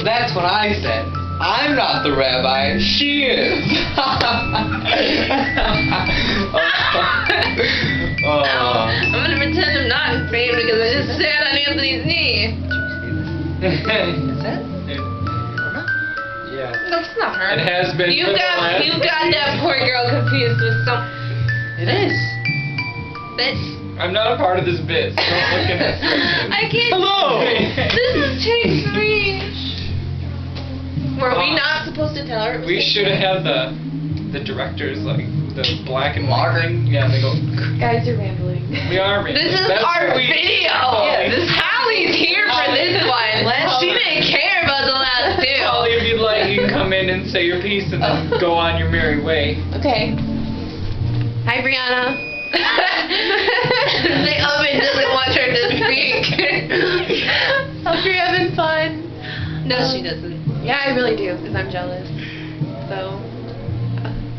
That's what I said. I'm not the rabbi, she is. I'm gonna pretend I'm not in pain because I just sat on Anthony's knee. Is that? Yeah. No, it's not her. It has been. You got that poor girl confused with some. It is. Bitch. I'm not a part of this bit. So don't look at this. I can't. Hello. This is take 3. Were we not supposed to tell her? We should have had the directors like the black and white Marker. thing. Yeah, they go. Guys are rambling. We are. This is That's our what we- video. Yeah, This Hallie's here for this one. She didn't care about the last 2. Holly, if you'd like, you can come in and say your piece and then go on your merry way. Okay. Hi, Breanna. The oven doesn't want her to speak. Hope you're having fun. No, she doesn't. Yeah, I really do, because I'm jealous. So,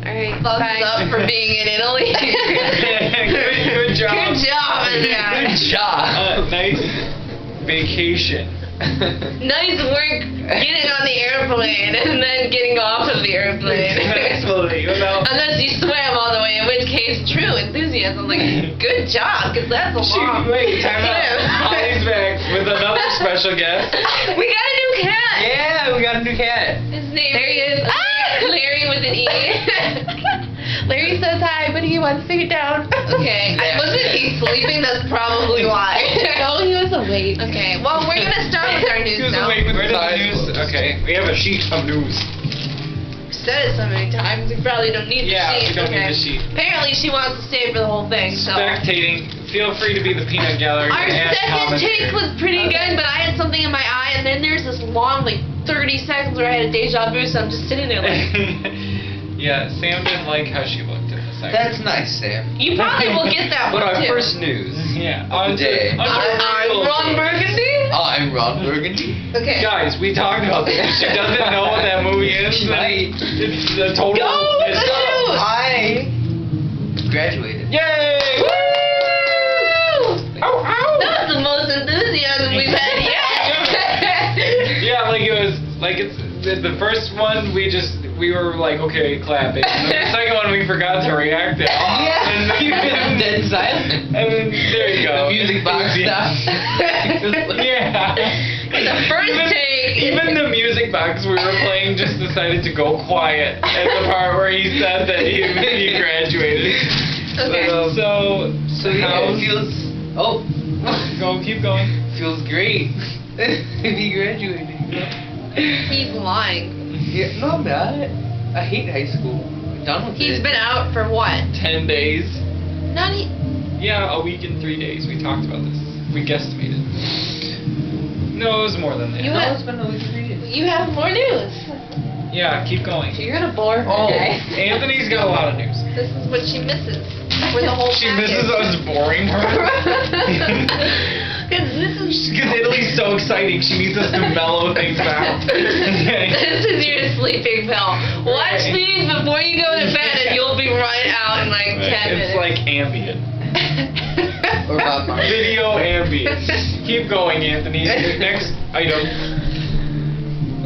alright, Thumbs bye. up for being in Italy. Good job. Good job, Andrea. Good job. Nice vacation. Nice work getting on the airplane and then getting off of the airplane. Absolutely. Unless you swam all the way, in which case, true enthusiasm. Like, good job, because that's a long Wait, time out. swim. Holly's back with another special guest. We got a new cat. Yeah, we got a new cat. His name there he is. Larry with an E. Larry says hi, but he wants to get down. Okay. Wasn't he sleeping? That's probably why. No, he was awake. Okay. Well, we're gonna start with our news Who's now. awake with Where the did the news? news- Okay, we have a sheet of news. We've said it so many times. We probably don't need Yeah, the sheet. we don't okay. need the sheet. Apparently, she wants to stay for the whole thing. So. Spectating. Feel free to be the peanut gallery. Our and second take commentator. was pretty good, but I had something in my eye, and then there's this long, like 30 seconds where I had a deja vu. So I'm just sitting there like. Yeah, Sam didn't like how she looked in the second. That's nice, Sam. You probably will get that But one our too. first news. Yeah. Of the day. I'm Ron Burgundy. I'm Ron Burgundy. Okay. Guys, we talked about this. She doesn't know what that movie is. Right. It's the total. Go with it's the news. I graduated. Yay! Woo! Ow, ow! That was the most enthusiasm we've had yet. Yeah, like it was like it's the first one we were like okay clapping. And then the second one we forgot to react at all. Yeah, And then, you been dead silent. and then there you go. The music box stuff. Yeah. The first take. Even the music box we were playing just decided to go quiet at the part where he said that he graduated. Okay. So Yeah, how's it feels. Oh. keep going. Feels great. If he graduated. He's lying. Yeah, no, I'm not. I hate high school. I'm done with He's it. been out for what? 10 days. Not e- Yeah, a week and 3 days. We talked about this. We guesstimated. No, it was more than that. You No, have- it's been a week, 3 days. You have more news. Yeah, keep going. You're gonna bore her Oh. today. Anthony's got a lot of news. This is what she misses for the whole She package. misses us boring her. Because this is Because Italy's so exciting, she needs us to mellow things out. this is your sleeping pill. Watch these before you go to bed, and you'll be right out in like 10 minutes. It's like ambient. Or Bob Marley. Video ambient. Keep going, Anthony. Next item.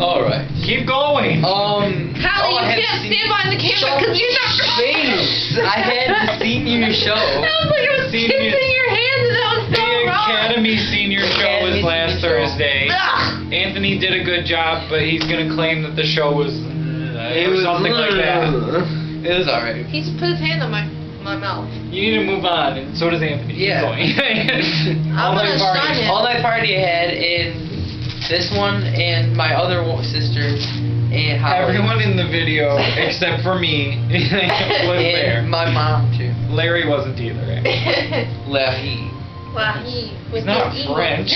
Alright. Keep going. Hallie, I you had can't seen- stand behind the camera because you're not. Thanks. I had seen your show. That was like I was Senior- kissing your hands, and that was so The wrong. Academy Senior Show was Academy last Senior Show. Thursday. Ugh. Anthony did a good job, but he's gonna claim that the show was It or was something like that. It was alright. He just put his hand on my mouth. You need to move on, and so does Anthony. Keep Yeah. going. I'm All-night gonna party. shun him. All night party I had in this one and my other sister and Holly. Everyone in the video except for me was there. And my mom too. Larry wasn't either. Larry. Wahi with It's not the E. French.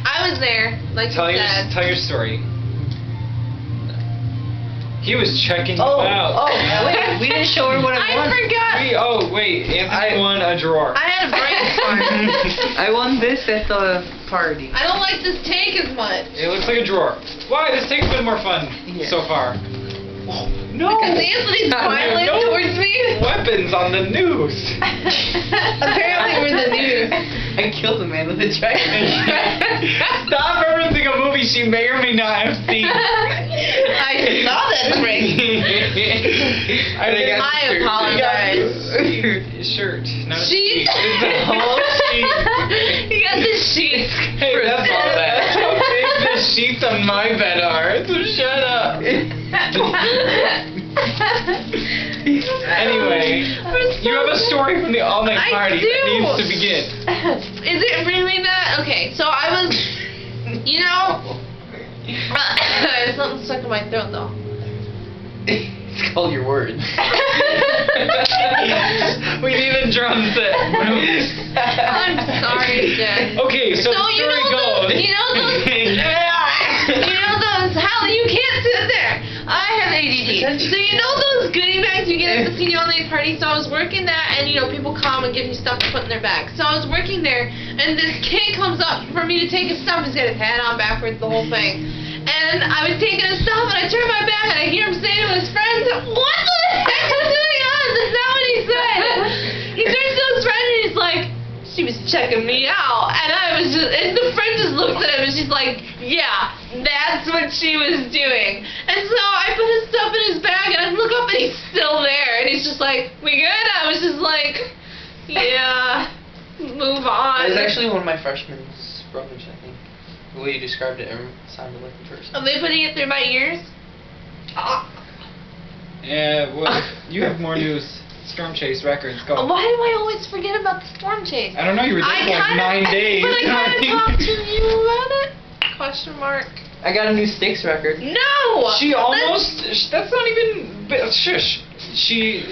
I was there, like Tell you your said. tell your story. He was checking Oh, you out. wait, we didn't show her what I won. forgot. Wait, Anthony won a drawer. I had a brainstorm. I won this at the party. I don't like this take as much. It looks like a drawer. Why? This take's been more fun Yeah. so far. Oh, No. Because Anthony's violent No towards me. Weapons on the news. Apparently we're the news. I killed a man with a dragon. Stop referencing a movie she may or may not have seen. I saw that prank. I apologize. Shirt, not a Sheet. sheet. It's a whole sheet. You got the sheets. Hey, for that's sex. how big the sheets on my bed are. So shut up. Anyway, you have a story from the all-night I party that do. needs to begin. Is it really that? Okay, so I was, you know, something stuck in my throat though. It's called your words. We need a drum set. I'm sorry, Jen. Okay, so the you story know goes. those, you know those, Hallie, you can't sit there. I have ADD. So you know those goodie bags you get at the senior all-night party? So I was working that, and you know, people come and give you stuff to put in their bag. So I was working there, and this kid comes up for me to take his stuff. He's got his hat on backwards, the whole thing. And I was taking his stuff, and I turned my back, and I hear him saying to his friends, "What the heck is going on?" That's not what he said. He turns to his friend, and he's like, "She was checking me out." And I was just, and the friend just looks at him, and she's like, "Yeah, that's what she was doing." And so I put his stuff in his bag, and I look up, and he's still there. And he's just like, "We good?" I was just like, "Yeah, move on." It was actually one of my freshmen's brothers, I think. The way you described it, it sounded like the person. Are they putting it through my ears? Yeah, well, you have more news. Storm Chase records, go. Why do I always forget about the storm chase? I don't know, you were there for like 9 days. But I kind of talked to you about it. Question mark. I got a new Styx record. No! She almost, that's not even, shush. She,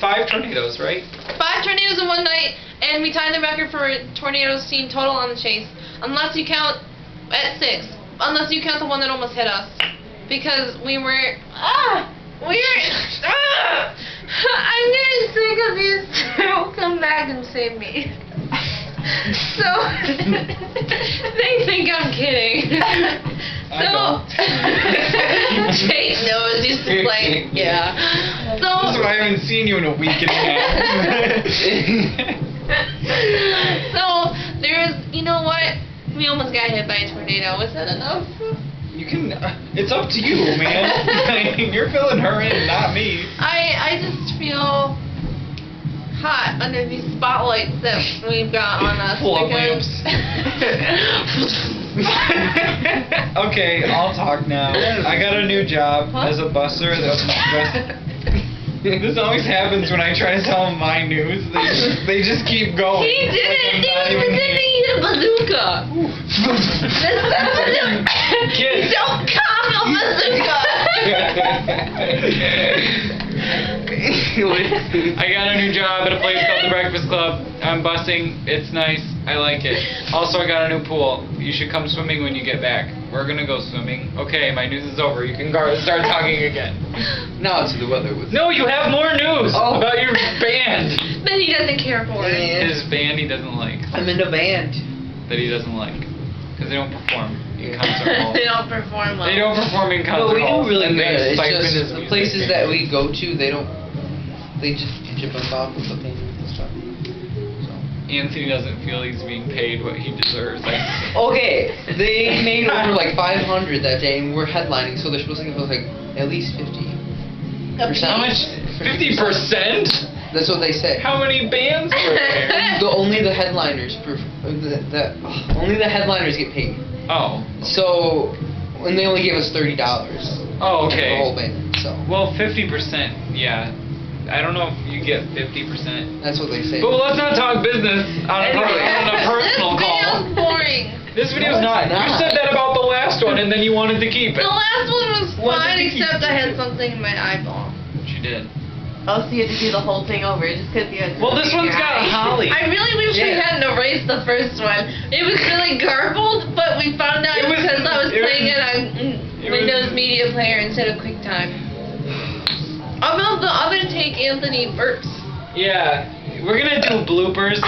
5 tornadoes, right? 5 tornadoes in one night, and we tied the record for tornadoes seen total on the chase. Unless you count, at 6. Unless you count the one that almost hit us. Because we were, I'm getting sick of these two. Come back and save me. So, they think I'm kidding. Jake knows, he's just like, yeah. So, This is why I haven't seen you in a week and a half. so there's, you know what? We almost got hit by a tornado. Was that enough? You can, it's up to you, man. You're filling her in, not me. I just feel hot under these spotlights that we've got on us. Full of because- Okay, I'll talk now. I got a new job as a busser. This always happens when I try to tell them my news. They just keep going. He did Like it! I'm not He was even pretending here. he hit a bazooka! That's not a bazooka! Kids. Don't cock a bazooka! I got a new job at a place called the Breakfast Club. I'm bussing. It's nice. I like it. Also, I got a new pool. You should come swimming when you get back. We're gonna go swimming. Okay, my news is over. You can start talking again. Now to the weather with. No, you have more news about your band. That he doesn't care for. His band he doesn't like. I'm in a band. That he doesn't like. Because they don't perform in concert halls. They don't perform well. They don't perform in No, concert we do halls. really and good. they It's siphon just his the music. places that we go to, they don't. They just chip us off with the payments and stuff. Anthony doesn't feel he's being paid what he deserves. Okay, they made over like 500 that day, and we're headlining, so they're supposed to give us like at least 50. How much? 50%? That's what they say. How many bands were there? Only the headliners, only the headliners get paid. Oh. So, and they only gave us $30. Oh, For the whole okay. band. So Well, 50%, yeah. I don't know if you get 50%. that's what they say. But let's not talk business on a, Anyway. on a personal This call. video's boring. This video's No, not. it's You not. said that about the last one, and then you wanted to keep it. The last one was What fine, did you except keep? I had something in my eyeball. She did. Oh, so you had to do the whole thing over just because you had. Well, this one's got a holly. I really wish we Yeah. hadn't erased the first one. It was really garbled, but we found out It was- because I was it was- playing it on it Windows was- Media Player instead of QuickTime. About the other take, Anthony burps. Yeah, we're gonna do bloopers.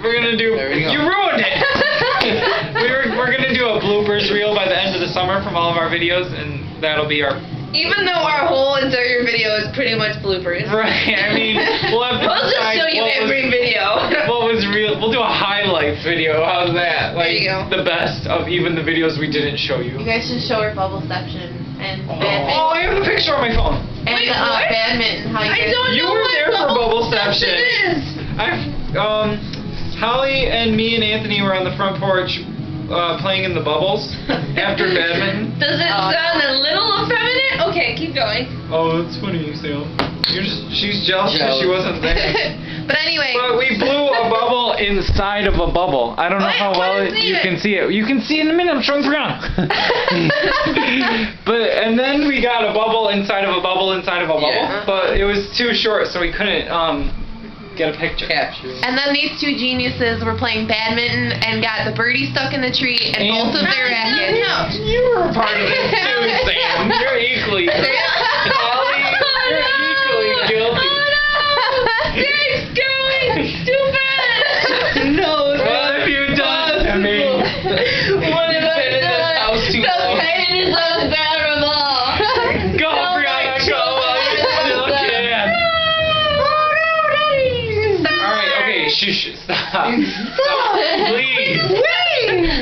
We're gonna do. There we go. You ruined it. We're gonna do a bloopers reel by the end of the summer from all of our videos, and that'll be our Even though our whole entire video is pretty much bloopers. Right. I mean, we'll have to We'll just decide show you what every video. What was real? We'll do a highlights video. How's that? Like There you go. the best of even the videos we didn't show you. You guys should show her bubbleception and Oh, badminton. I have a picture on my phone. And Wait, what? badminton. How you I guys don't You know were what there for bubbleception I've Holly and me and Anthony were on the front porch playing in the bubbles after badminton. Does it sound a little effeminate? Okay, keep going. Oh, that's funny you say that. She's jealous because she wasn't there. But anyway. But we blew a bubble inside of a bubble. I don't know What? how well What is you it? can see it. You can see it in a minute. I'm showing Breanna. And then we got a bubble inside of a bubble inside of a bubble. Yeah. But it was too short, so we couldn't get a picture. Capture. And then these two geniuses were playing badminton and got the birdie stuck in the tree and both of their rackets. You were a part of it too, Sam. You're equally. Holly, you're equally guilty. Thanks, going stupid! No, What have you done to me? What have I been in this done? house too The long. pain is unbearable. Go, Breanna, go while you still can. Alright, okay, shush, stop. Stop, please.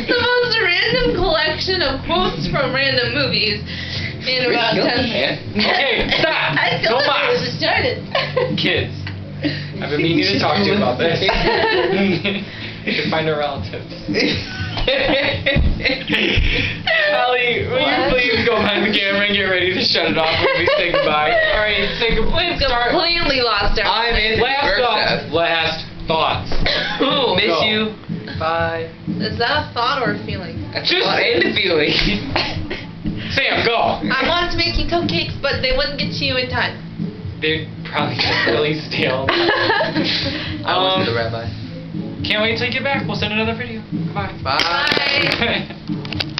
The most random collection of quotes from random movies in about 10 minutes. Okay, stop. I feel Go like it box. was started. Kids, I've been meaning to talk to you about this. You should find our relatives. Holly, will you please go behind the camera and get ready to shut it off when we say goodbye? Alright, say goodbye. Start. Completely lost our. I'm in Last thoughts. Miss Go. you. Bye. Is that a thought or a feeling? That's Just- a thought and a feeling. Sam, go. I wanted to make you cupcakes, but they wouldn't get to you in time. They'd probably get really stale. I wasn't the rabbi. Can't wait till you get back. We'll send another video. Goodbye. Bye. Bye.